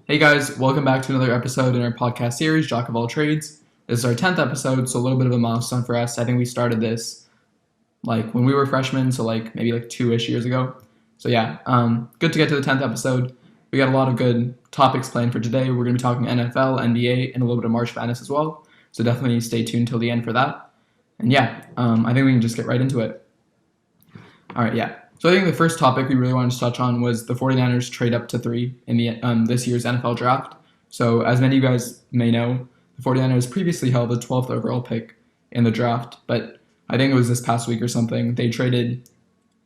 Hey guys, welcome back to another episode in our podcast series, Jock of All Trades. This is our 10th episode, so a little bit of a milestone for us. I think we started this when we were freshmen, so maybe 2-ish years ago. So yeah, good to get to the 10th episode. We got a lot of good topics planned for today. We're going to be talking NFL, NBA, and a little bit of March Madness as well. So definitely stay tuned till the end for that. And yeah, I think we can just get right into it. All right, yeah. So I think the first topic we really wanted to touch on was the 49ers trade up to 3 in the this year's NFL draft. So as many of you guys may know, the 49ers previously held the 12th overall pick in the draft, but I think it was this past week or something, they traded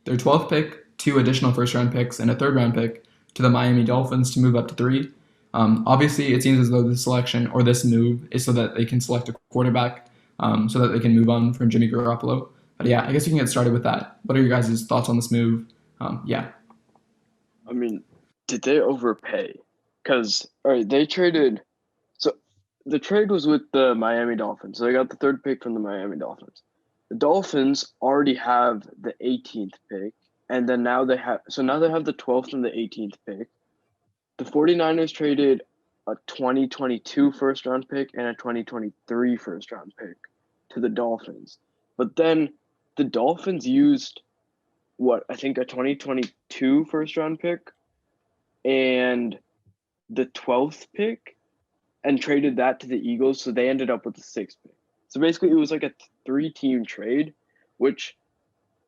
their 12th pick, 2 additional first-round picks, and a third-round pick to the Miami Dolphins to move up to 3. Obviously, it seems as though this selection or this move is so that they can select a quarterback so that they can move on from Jimmy Garoppolo. But yeah, I guess we can get started with that. What are your guys' thoughts on this move? Yeah. I mean, did they overpay? Because, all right, they traded. So the trade was with the Miami Dolphins. So they got the third pick from the Miami Dolphins. The Dolphins already have the 18th pick. And then now they have the 12th and the 18th pick. The 49ers traded a 2022 first round pick and a 2023 first round pick to the Dolphins. But then the Dolphins used I think a 2022 first round pick and the 12th pick and traded that to the Eagles. So they ended up with the 6th pick. So basically it was like a 3-team trade, which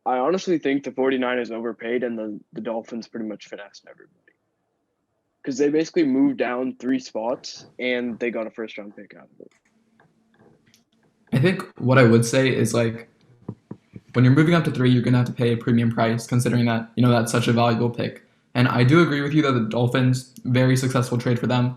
I honestly think the 49ers overpaid and the Dolphins pretty much finessed everybody. Because they basically moved down 3 spots and they got a first round pick out of it. I think what I would say is when you're moving up to 3, you're going to have to pay a premium price considering that, that's such a valuable pick. And I do agree with you that the Dolphins, very successful trade for them.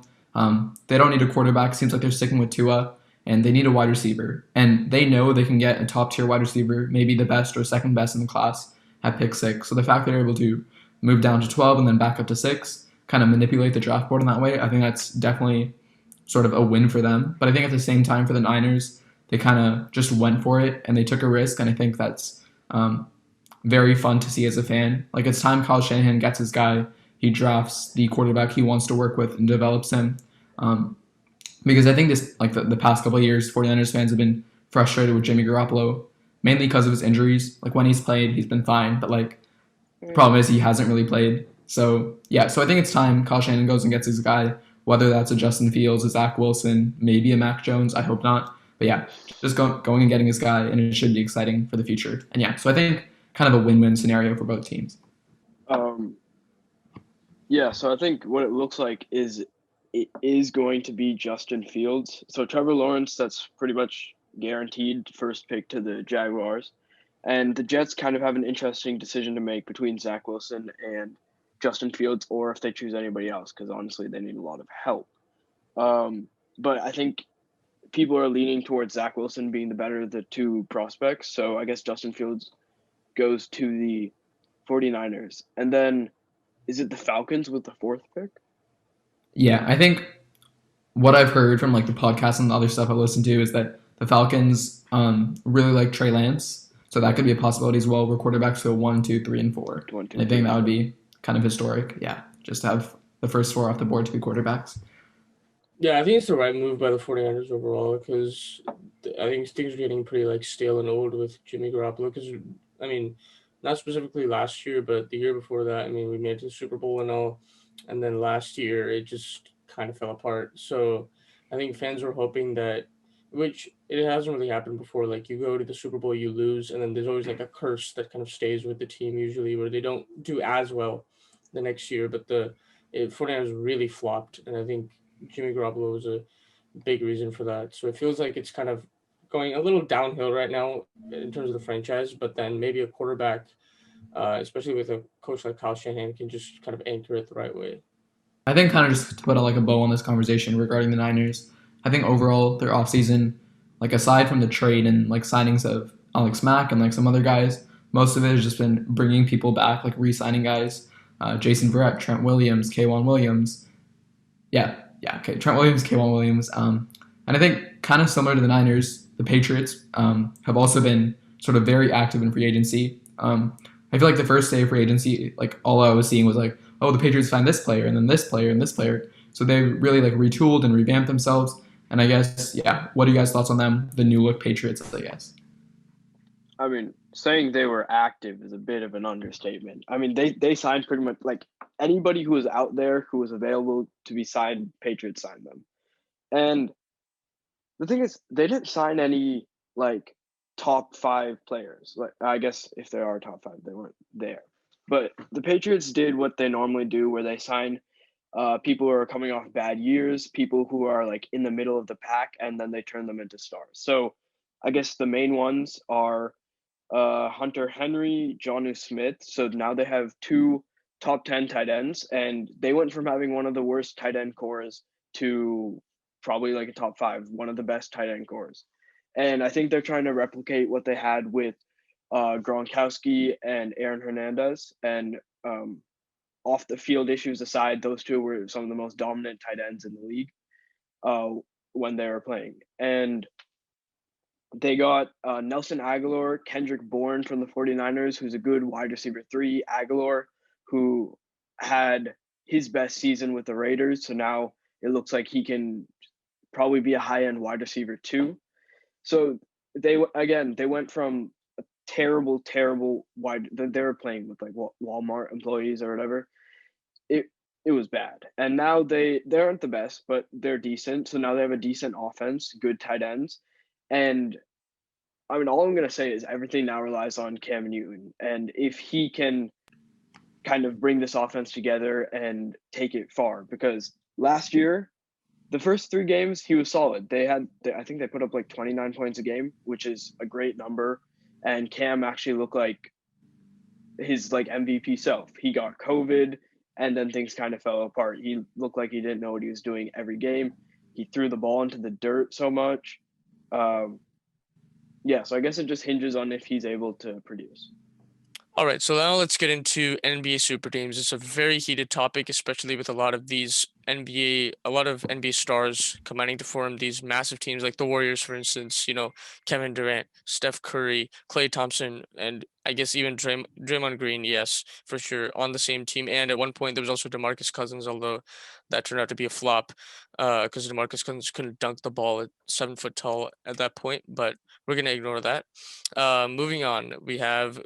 They don't need a quarterback. Seems like they're sticking with Tua, and they need a wide receiver. And they know they can get a top-tier wide receiver, maybe the best or second best in the class at pick 6. So the fact that they're able to move down to 12 and then back up to 6, kind of manipulate the draft board in that way, I think that's definitely sort of a win for them. But I think at the same time for the Niners, they kind of just went for it and they took a risk, and I think that's very fun to see as a fan. It's time Kyle Shanahan gets his guy. He drafts the quarterback he wants to work with and develops him. Because I think this, the past couple of years, 49ers fans have been frustrated with Jimmy Garoppolo, mainly because of his injuries. When he's played, he's been fine, but the problem is he hasn't really played. So yeah, so I think it's time Kyle Shanahan goes and gets his guy, whether that's a Justin Fields, a Zach Wilson, maybe a Mac Jones. I hope not. But yeah, just going and getting his guy, and it should be exciting for the future. And yeah, so I think kind of a win-win scenario for both teams. Yeah, so I think what it looks like is it is going to be Justin Fields. So Trevor Lawrence, that's pretty much guaranteed first pick to the Jaguars. And the Jets kind of have an interesting decision to make between Zach Wilson and Justin Fields, or if they choose anybody else, because honestly, they need a lot of help. But I think people are leaning towards Zach Wilson being the better of the 2 prospects. So I guess Justin Fields goes to the 49ers. And then is it the Falcons with the 4th pick? Yeah, I think what I've heard from the podcast and the other stuff I listened to is that the Falcons really like Trey Lance. So that could be a possibility as well, where quarterbacks go 1, 2, 3, and 4. And I think that would be kind of historic. Yeah, just to have the first 4 off the board to be quarterbacks. Yeah, I think it's the right move by the 49ers overall, because I think things are getting pretty stale and old with Jimmy Garoppolo. Because not specifically last year, but the year before that, we made it to the Super Bowl and all, and then last year it just kind of fell apart. So I think fans were hoping that, which it hasn't really happened before. You go to the Super Bowl, you lose, and then there's always a curse that kind of stays with the team usually, where they don't do as well the next year. But the 49ers really flopped, and I think Jimmy Garoppolo was a big reason for that. So it feels like it's kind of going a little downhill right now in terms of the franchise, but then maybe a quarterback, especially with a coach like Kyle Shanahan, can just kind of anchor it the right way. I think kind of just to put a bow on this conversation regarding the Niners, I think overall their offseason, aside from the trade and signings of Alex Mack and some other guys, most of it has just been bringing people back, re-signing guys, Jason Verrett, Trent Williams, K'Wan Williams. Trent Williams, K'Wan Williams. And I think kind of similar to the Niners, the Patriots have also been sort of very active in free agency. I feel the first day of free agency, all I was seeing was the Patriots signed this player and then this player and this player. So they really like retooled and revamped themselves. And I guess, yeah, what are you guys' thoughts on them? The new look Patriots, I guess. I mean, saying they were active is a bit of an understatement. I mean, they signed pretty much like anybody who was out there who was available to be signed, Patriots signed them. And the thing is, they didn't sign any like top five players. Like I guess if there are top five, they weren't there. But the Patriots did what they normally do, where they sign people who are coming off bad years, people who are like in the middle of the pack, and then they turn them into stars. So I guess the main ones are Hunter Henry, Jonnu Smith. So now they have two top 10 tight ends, and they went from having one of the worst tight end cores to probably like a top five, one of the best tight end cores. And I think they're trying to replicate what they had with Gronkowski and Aaron Hernandez. And off the field issues aside, those two were some of the most dominant tight ends in the league uh, when they were playing. And they got Nelson Aguilar, Kendrick Bourne from the 49ers, who's a good wide receiver three. Aguilar, who had his best season with the Raiders. So now it looks like he can probably be a high end wide receiver too. So they went from a terrible wide. They were playing with like Walmart employees or whatever. It it was bad, and now they aren't the best, but they're decent. So now they have a decent offense, good tight ends, and I mean, all I'm going to say is everything now relies on Cam Newton. And if he can kind of bring this offense together and take it far, because last year, the first three games, he was solid. I think they put up like 29 points a game, which is a great number. And Cam actually looked like his like MVP self. He got COVID and then things kind of fell apart. He looked like he didn't know what he was doing every game. He threw the ball into the dirt so much. Um, yeah, so I guess it just hinges on if he's able to produce. All right, so now let's get into NBA super teams. It's a very heated topic, especially with a lot of these a lot of NBA stars combining to form these massive teams like the Warriors, for instance, Kevin Durant, Steph Curry, Klay Thompson, and I guess even Draymond Green, yes, for sure, on the same team. And at one point, there was also DeMarcus Cousins, although that turned out to be a flop because DeMarcus Cousins couldn't dunk the ball at 7 foot tall at that point, but we're going to ignore that. Moving on, we have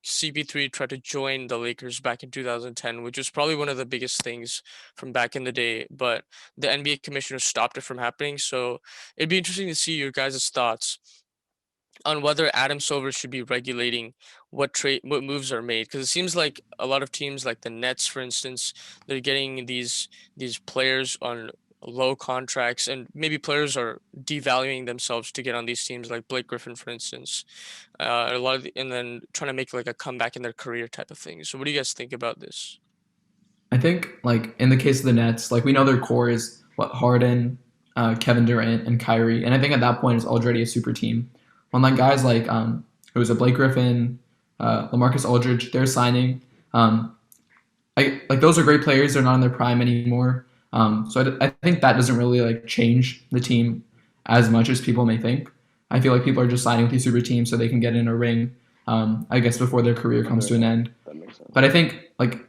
CP3 tried to join the Lakers back in 2010, which was probably one of the biggest things from back in the day, but the NBA commissioner stopped it from happening. So it'd be interesting to see your guys' thoughts on whether Adam Silver should be regulating what moves are made, because it seems like a lot of teams like the Nets, for instance, they're getting these players on low contracts, and maybe players are devaluing themselves to get on these teams, like Blake Griffin, for instance. And then trying to make like a comeback in their career type of thing. So what do you guys think about this? I think like in the case of the Nets, like we know their core is what Harden, Kevin Durant, and Kyrie, and I think at that point it's already a super team. On like guys like it was a Blake Griffin, LaMarcus Aldridge, they're signing. Um, I like those are great players. They're not in their prime anymore. So I think that doesn't really like change the team as much as people may think. I feel like people are just signing with these super teams so they can get in a ring. I guess before their career comes to an end. That makes sense. But I think like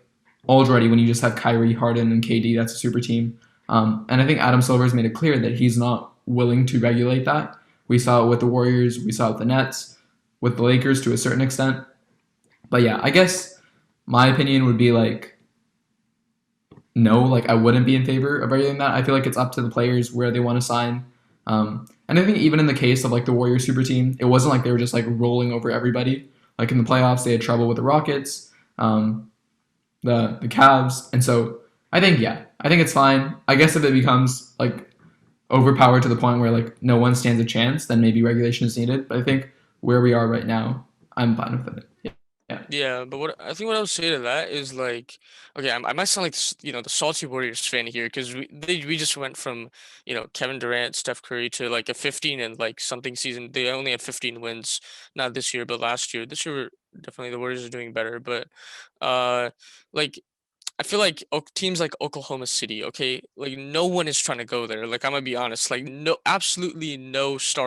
already when you just have Kyrie, Harden, and KD, that's a super team. And I think Adam Silver has made it clear that he's not willing to regulate that. We saw it with the Warriors, we saw it with the Nets, with the Lakers to a certain extent. But yeah, I guess my opinion would be like no, like I wouldn't be in favor of regulating that. I feel like it's up to the players where they want to sign. And I think even in the case of like the Warriors super team, it wasn't like they were just like rolling over everybody. Like in the playoffs, they had trouble with the Rockets. The Cavs, and so I think it's fine. I guess if it becomes like overpowered to the point where like no one stands a chance, then maybe regulation is needed. But I think where we are right now, I'm fine with it. Yeah. Yeah, but what I would say to that is like, okay, I might sound like the salty Warriors fan here because we just went from Kevin Durant, Steph Curry to like a 15 and like something season. They only had 15 wins, not this year, but last year. This year, definitely the Warriors are doing better, but uh, like I feel like teams like Oklahoma City, okay, like no one is trying to go there. Like I'm gonna be honest, like no, absolutely no star